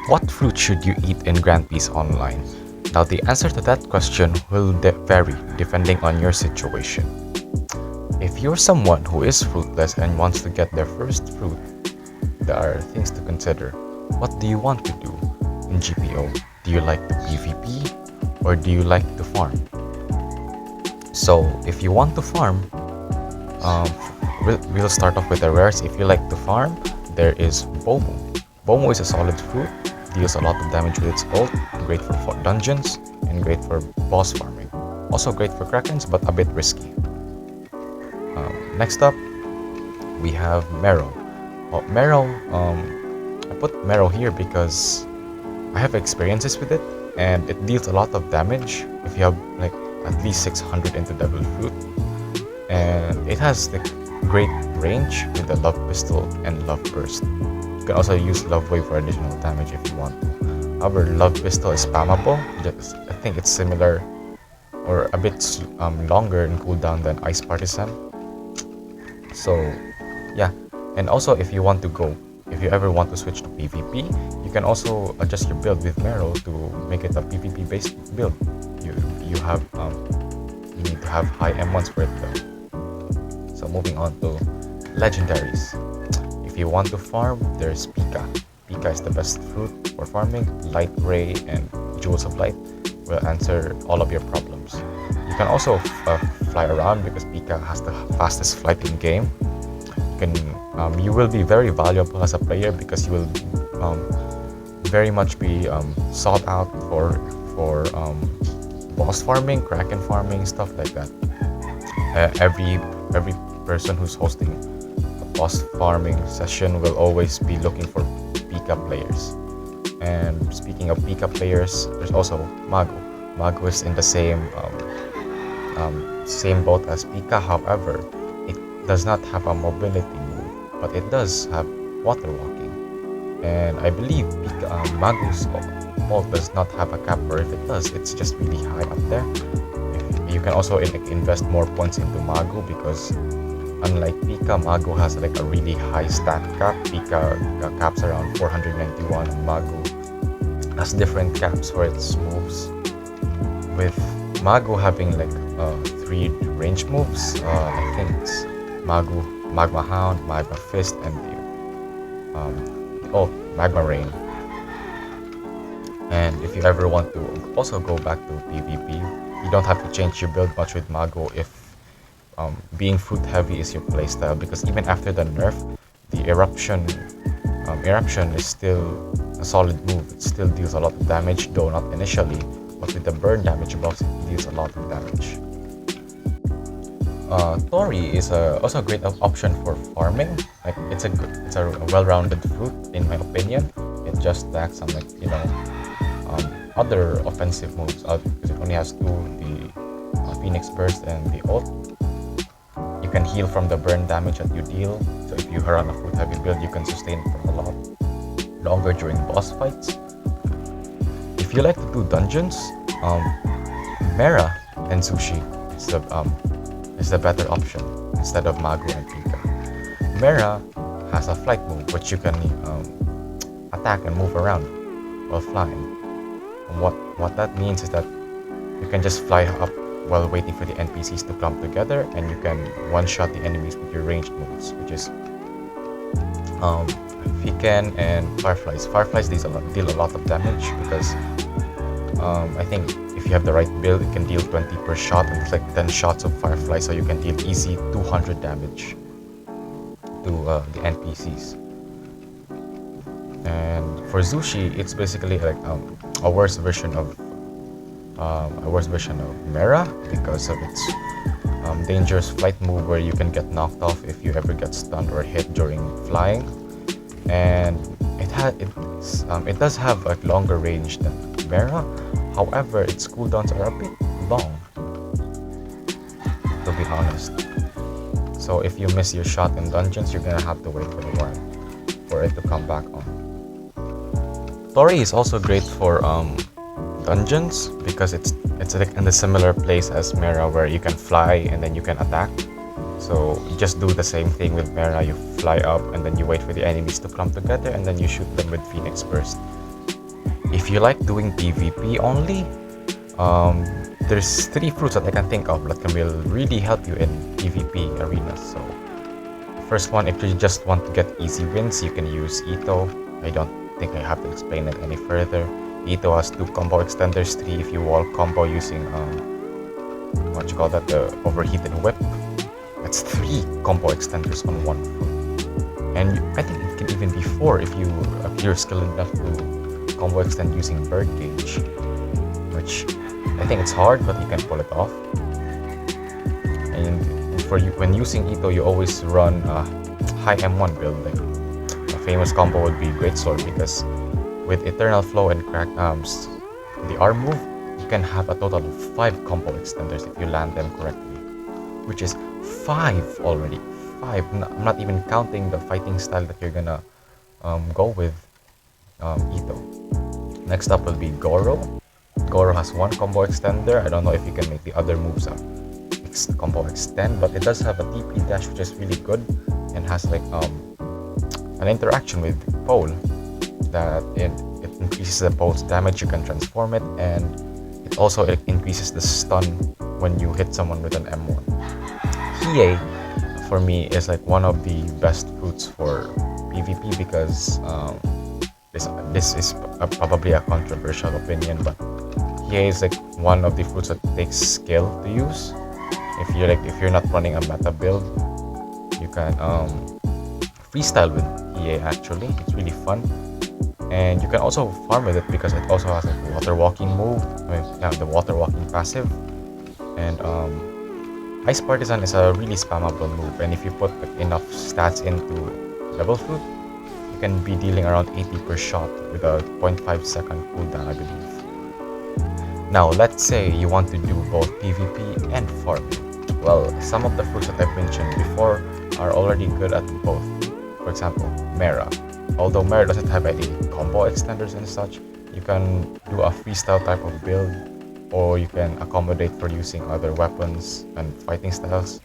What fruit should you eat in Grand Peace Online? Now, the answer to that question will vary depending on your situation. If you're someone who is fruitless and wants to get their first fruit, there are things to consider. What do you want to do in GPO? Do you like to PvP or do you like to farm? So, if you want to farm, um, we'll start off with the rares. If you like to farm, there is Bomu. Bomu is a solid fruit, deals a lot of damage with its ult, great for dungeons, and great for boss farming. Also great for Krakens, but a bit risky. Next up, we have Marrow. Well, Marrow, I put Marrow here because I have experiences with it, and it deals a lot of damage if you have like at least 600 into Devil Fruit. And it has the great range with the Love Pistol and Love Burst. You can also use Love Wave for additional damage if you want to. However, Love Pistol is spammable. I think it's similar or a bit longer in cooldown than Ice Partisan. So yeah, and also if you ever want to switch to PvP, you can also adjust your build with Marrow to make it a PvP based build. You need to have high M1s for it though. So moving on to legendaries. If you want to farm, there's Pika. Pika is the best fruit for farming. Light Ray and Jewels of Light will answer all of your problems. You can also fly around because Pika has the fastest flight in game. You will be very valuable as a player because you will very much be sought out for boss farming, Kraken farming, stuff like that. Every person who's hosting a boss farming session will always be looking for Pika players. And speaking of Pika players, there's also Magu. Magu is in the same boat as Pika. However, it does not have a mobility move, but it does have water walking. And I believe Magu's ult does not have a cap, or if it does, it's just really high up there. You can also invest more points into Magu because unlike Pika, Magu has like a really high stat cap. Pika caps around 491 and Magu has different caps for its moves. With Magu having like 3 range moves, I think it's Magu, Magma Hound, Magma Fist, and Magma Rain. And if you ever want to also go back to PvP, you don't have to change your build much with Magu if being fruit heavy is your playstyle, because even after the nerf, the eruption is still a solid move. It still deals a lot of damage, though not initially, but with the burn damage buffs, it deals a lot of damage. Tori is also a great option for farming. Like it's a well-rounded fruit in my opinion. It just stacks on other offensive moves because it only has 2, the Phoenix Burst and the ult. You can heal from the burn damage that you deal, so if you run a fruit heavy build, you can sustain for a lot longer during boss fights. If you like to do dungeons, Mera and Sushi is the better option instead of Magu and Pika. Mera has a flight move which you can attack and move around while flying. And what that means is that you can just fly up while waiting for the NPCs to come together, and you can one-shot the enemies with your ranged moves, which is Fiken and Fireflies. Fireflies deal a lot of damage because I think if you have the right build, it can deal 20 per shot, and it's like 10 shots of Firefly, so you can deal easy 200 damage to the NPCs. And for Zushi, it's basically like a worse version of Mera because of its dangerous flight move where you can get knocked off if you ever get stunned or hit during flying. And it does have a longer range than Mera. However, its cooldowns are a bit long, to be honest. So if you miss your shot in dungeons, you're gonna have to wait for a while for it to come back on. Tori is also great for dungeons because it's like in a similar place as Mera where you can fly and then you can attack. So you just do the same thing with Mera. You fly up and then you wait for the enemies to come together and then you shoot them with Phoenix Burst. If you like doing PvP only, there's 3 fruits that I can think of that can really help you in PvP arenas. So first one, if you just want to get easy wins, you can use Ito. I don't think I have to explain it any further. Ito has 2 combo extenders, 3 if you wall combo using what you call that, the overheated whip. That's 3 combo extenders on 1 fruit. And I think it can even be 4 if you're skilled enough to combo extend using bird gauge, which I think it's hard, but you can pull it off. And for you, when using Ito, you always run a high M1 build. Like a famous combo would be Greatsword, because with Eternal Flow and Crack the R move, you can have a total of 5 combo extenders if you land them correctly, which is 5 already. 5. I'm not even counting the fighting style that you're gonna go with Ito. Next up will be Goro. Goro has 1 combo extender. I don't know if you can make the other moves combo extend, but it does have a TP dash, which is really good, and has like an interaction with pole that it increases the pole's damage. You can transform it, and it also increases the stun when you hit someone with an M1. Hiei for me is like one of the best fruits for PvP, because this is probably a controversial opinion, but Hiei is like one of the fruits that takes skill to use. If you're not running a meta build, you can freestyle with Hiei. Actually, it's really fun, and you can also farm with it because it also has a water walking move. The water walking passive, and Ice Partisan is a really spammable move. And if you put enough stats into Level Fruit, you can be dealing around 80 per shot with a 0.5 second cooldown, I believe. Now, let's say you want to do both PvP and farming. Well, some of the fruits that I've mentioned before are already good at both. For example, Mera. Although Mera doesn't have any combo extenders and such, you can do a freestyle type of build, or you can accommodate for using other weapons and fighting styles.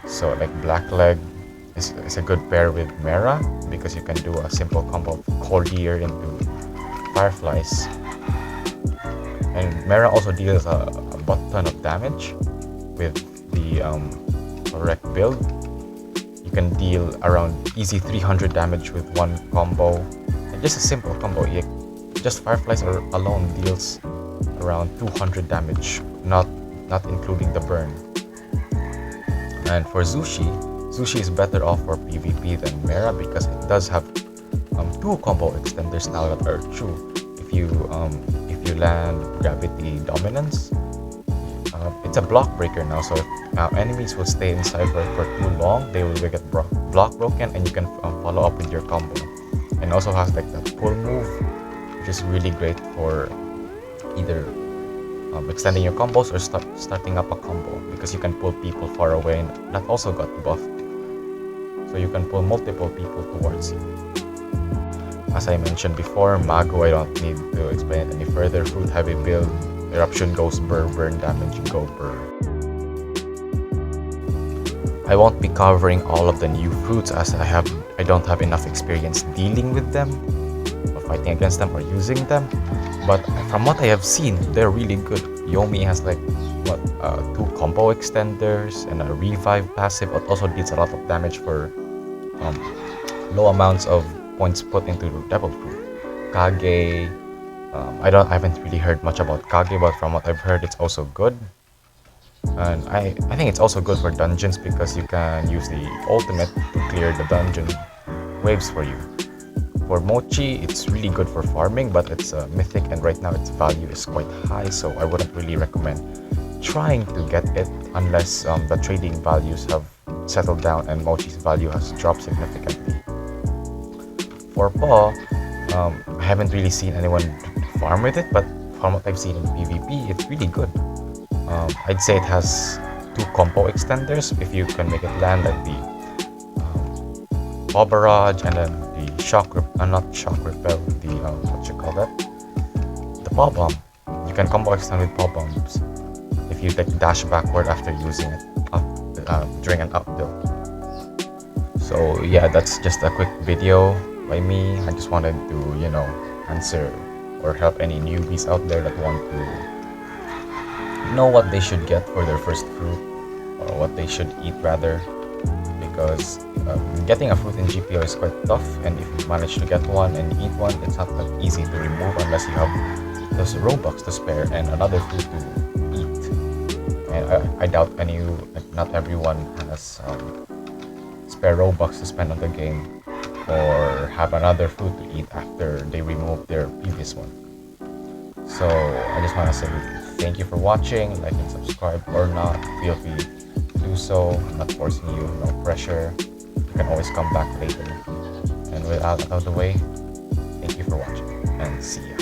So like Blackleg is a good pair with Mera, because you can do a simple combo of Courier into Fireflies. And Mera also deals a butt ton of damage with the correct build. You can deal around easy 300 damage with 1 combo, and just a simple combo. Just Fireflies alone deals around 200 damage, not including the burn. And for Zushi is better off for PvP than Mera, because it does have 2 combo extenders now that are true. If you land Gravity Dominance, it's a block breaker now, so if enemies will stay inside for too long, they will get block broken, and you can follow up with your combo. And also has like that pull move, which is really great for either extending your combos or starting up a combo, because you can pull people far away, and that also got buffed, so you can pull multiple people towards you. As I mentioned before, Magu, I don't need to explain it any further. Fruit heavy build, eruption goes burr, burn damage go burr. I won't be covering all of the new fruits, as I don't have enough experience dealing with them or fighting against them or using them. But from what I have seen, they're really good. Yomi has like 2 combo extenders and a revive passive. It also deals a lot of damage for low amounts of points put into Devil Fruit. Kage, I haven't really heard much about Kage, but from what I've heard, it's also good. And I think it's also good for dungeons, because you can use the ultimate to clear the dungeon waves for you. For Mochi, it's really good for farming, but it's a mythic, and right now its value is quite high, so I wouldn't really recommend trying to get it unless the trading values have settled down and Mochi's value has dropped significantly. For Paw, I haven't really seen anyone farm with it, but from what I've seen in PvP, it's really good. I'd say it has 2 combo extenders if you can make it land, like the Paw Barrage, and then the not shock repel, the what you call that? The Paw Bomb. You can combo extend with Paw Bombs if you dash backward after using it during an up build. So yeah, that's just a quick video by me. I just wanted to, answer or help any newbies out there that want to know what they should get for their first fruit, or what they should eat rather, because getting a fruit in GPO is quite tough, and if you manage to get one and eat one, it's not that easy to remove unless you have those Robux to spare and another fruit to eat. And I doubt not everyone has spare Robux to spend on the game, or have another fruit to eat after they remove their previous one. So I just want to say thank you for watching. Like and subscribe or not, feel free to do so. I'm not forcing you, no pressure. You can always come back later. And with that out of the way, thank you for watching and see you.